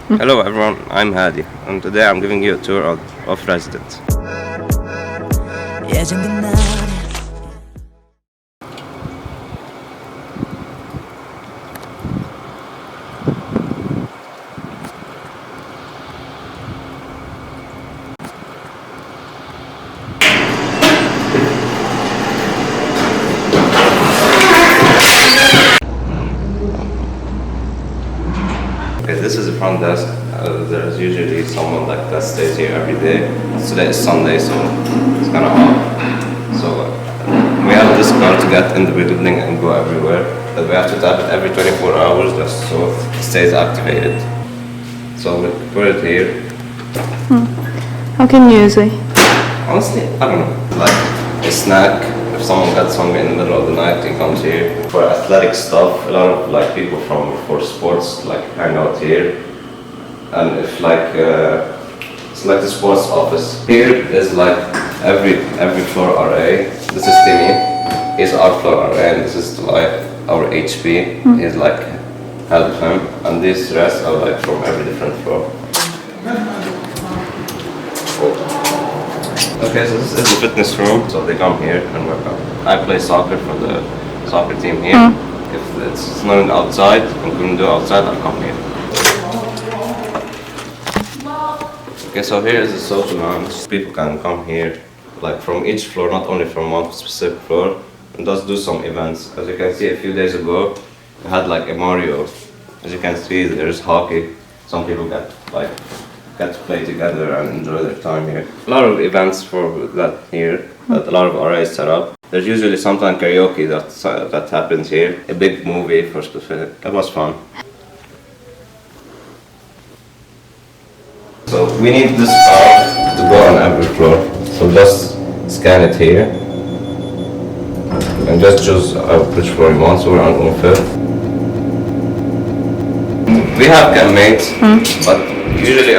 Hello everyone, I'm Hadi, and today I'm giving you a tour of residence. Okay, this is the front desk. There's usually someone that stays here every day. Today is Sunday, so it's kind of off. So we have this card to get in the building and go everywhere. But we have to tap it every 24 hours just so it stays activated. So we put it here. How can you use it? Honestly, I don't know. Like a snack. If someone gets hungry in the middle of the night, he comes here. For athletic stuff, a lot of like people for sports like hang out here. And if like it's like the sports office. Here is like every floor RA. This is Timmy. He's our floor RA, and this is like our HP. He's like help him, and these rest are like from every different floor. Okay, so this is the fitness room, so they come here and work out. I play soccer for the soccer team here. If it's snowing outside and couldn't do outside, I'll come here. Okay, so here is the social lounge. People can come here, like from each floor, not only from one specific floor, and just do some events. As you can see, a few days ago, we had like a Mario. As you can see, there's hockey. Some people get to play together and enjoy their time here. A lot of events for that here, that a lot of RAs set up. There's usually sometimes karaoke that happens here. A big movie for specific. That was fun. So we need this card to go on every floor. So just scan it here. And just choose which floor you want, so we're on 5th. We have campmates, but usually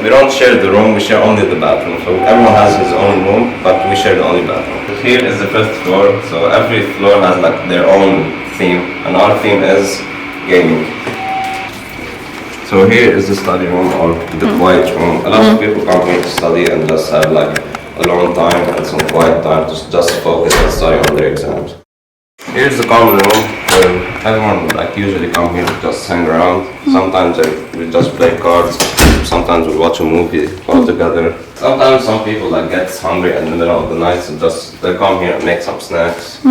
we don't share the room, we share only the bathroom. So everyone has his own room, but we share the only bathroom. Here is the 5th floor, so every floor has like their own theme, and our theme is gaming. So here is the study room, or the quiet room. A lot of people come here to study and just have like alone time and some quiet time to just focus and study on their exams. Here's the common room where everyone like usually come here to just hang around. Sometimes we just play cards. Sometimes we watch a movie all together. Sometimes some people like get hungry in the middle of the night, so just they come here and make some snacks,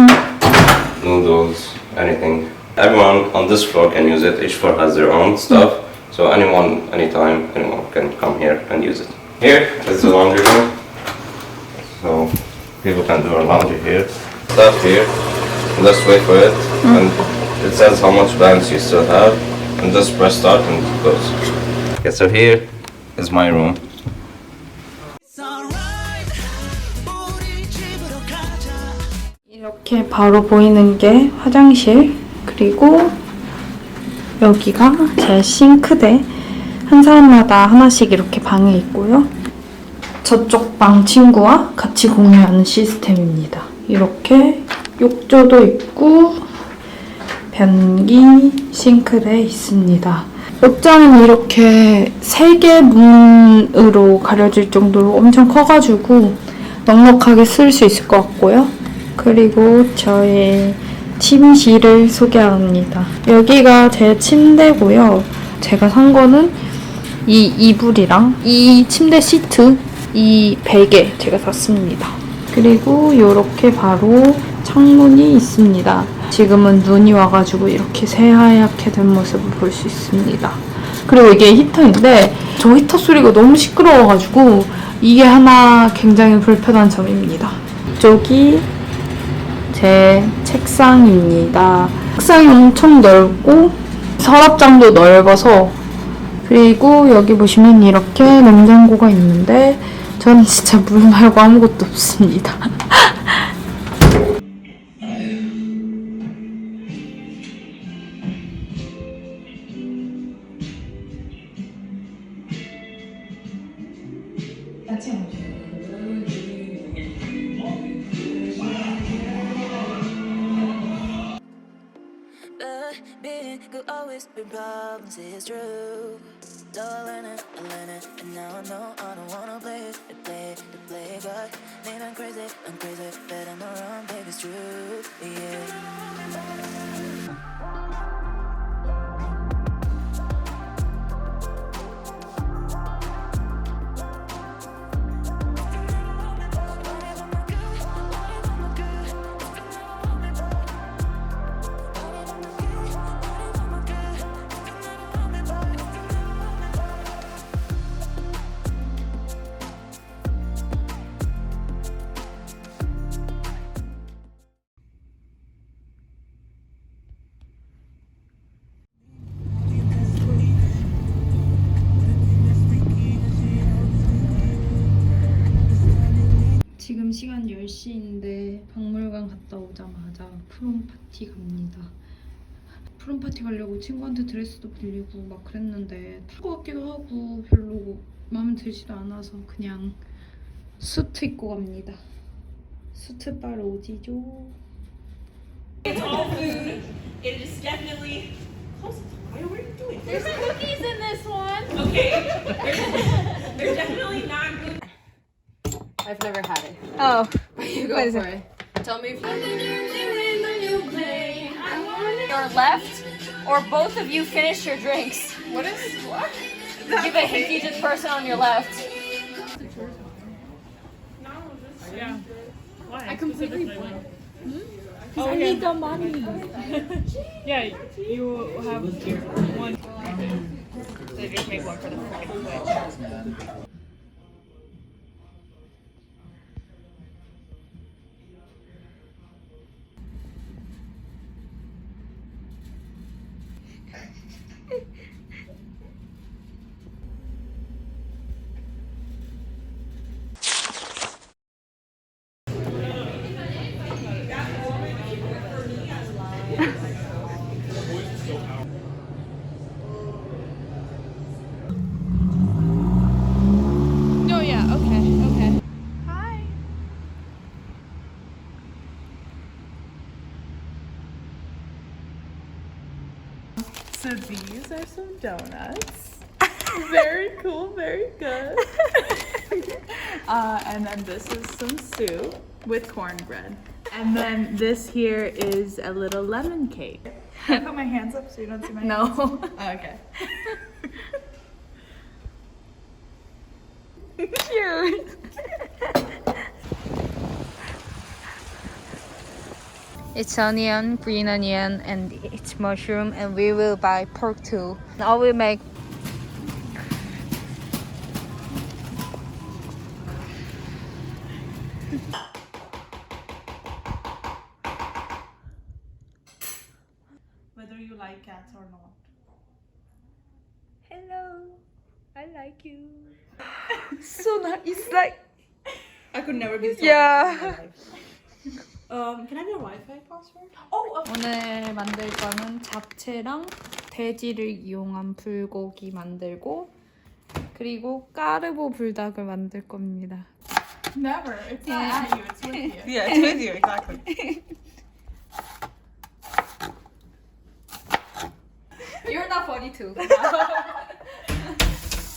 noodles, anything. Everyone on this floor can use it. Each floor has their own stuff, so anyone, anytime, anyone can come here and use it. Here is the laundry room, so people can do our laundry here. Stuff here. Just wait for it, and it says how much balance you still have, and just press start and it goes. Okay, so here is my room. 이렇게 바로 보이는 게 화장실, 그리고 여기가 제 싱크대. 한 사람마다 하나씩 이렇게 방에 있고요. 저쪽 방 친구와 같이 공유하는 시스템입니다. 이렇게 욕조도 있고 변기, 싱크대 있습니다. 옷장은 이렇게 3개 문으로 가려질 정도로 엄청 커가지고 넉넉하게 쓸 수 있을 것 같고요. 그리고 저의 침실을 소개합니다. 여기가 제 침대고요. 제가 산 거는 이 이불이랑 이 침대 시트, 이 베개 제가 샀습니다. 그리고 이렇게 바로 창문이 있습니다. 지금은 눈이 와가지고 이렇게 새하얗게 된 모습을 볼 수 있습니다. 그리고 이게 히터인데 저 히터 소리가 너무 시끄러워가지고 이게 하나 굉장히 불편한 점입니다. 이쪽이 제 책상입니다. 책상이 엄청 넓고 서랍장도 넓어서, 그리고 여기 보시면 이렇게 냉장고가 있는데 저는 진짜 물 말고 아무것도 없습니다. Could always bring problems, it's true. No, I 나오자마자 프롬 파티 갑니다. 프롬 파티 가려고 친구한테 드레스도 빌리고 막 그랬는데 탈 것 같기도 하고 별로 마음에 들지도 않아서 그냥 수트 입고 갑니다. 수트 빨 오지죠. It's all food. It is definitely. What are you doing? There's cookies in this one. Okay. There's definitely not good. I've never had it. Oh, You go for it. Tell me if your left or both of you finish your drinks. What? Give a hint to each person on your left. Yeah. Why? I completely won. Oh, I need the money. Yeah, you have one. They just make one for the freaking plate. Oh yeah, okay. Hi. So these are some donuts. Very cool, very good. And then this is some soup with cornbread. And then this here is a little lemon cake. Can I put my hands up so you don't see my hands? No. Oh, okay. Cute. It's onion, green onion, and it's mushroom, and we will buy pork too. Now we make Whether you like cats or not. hello. I like you. So nice. It's like I could never be so Yeah. in my life. Can I have your Wi-Fi password? 오늘 만들 거는 잡채랑 돼지를 이용한 불고기 만들고 그리고 까르보불닭을 만들 겁니다. Never. It's not at you, it's with you. Yeah, it's with you, exactly. You're not funny too.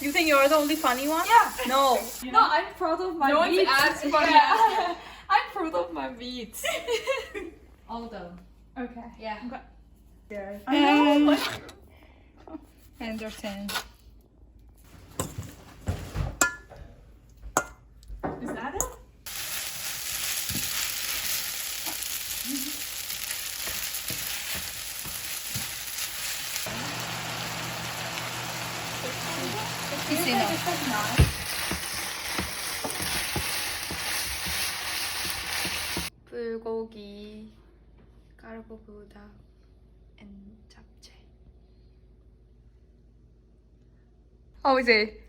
You think you're the only funny one? Yeah. No. No, I'm proud of my No one's beats. as funny Yeah. I'm proud of my beats. All of them. Okay. Yeah. Here. And your turn. Is that it? Easy enough. 불고기, 까르보불닭, and 잡채. How is it?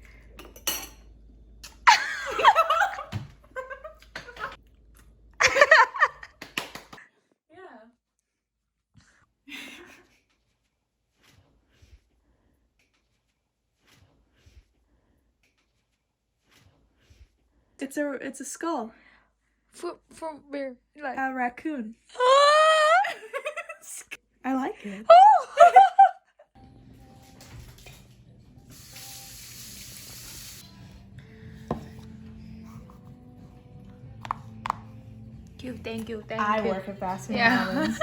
Yeah. It's a skull. From where? Like. A raccoon. I like it. Thank you. I work at Baskin Yeah. Robbins.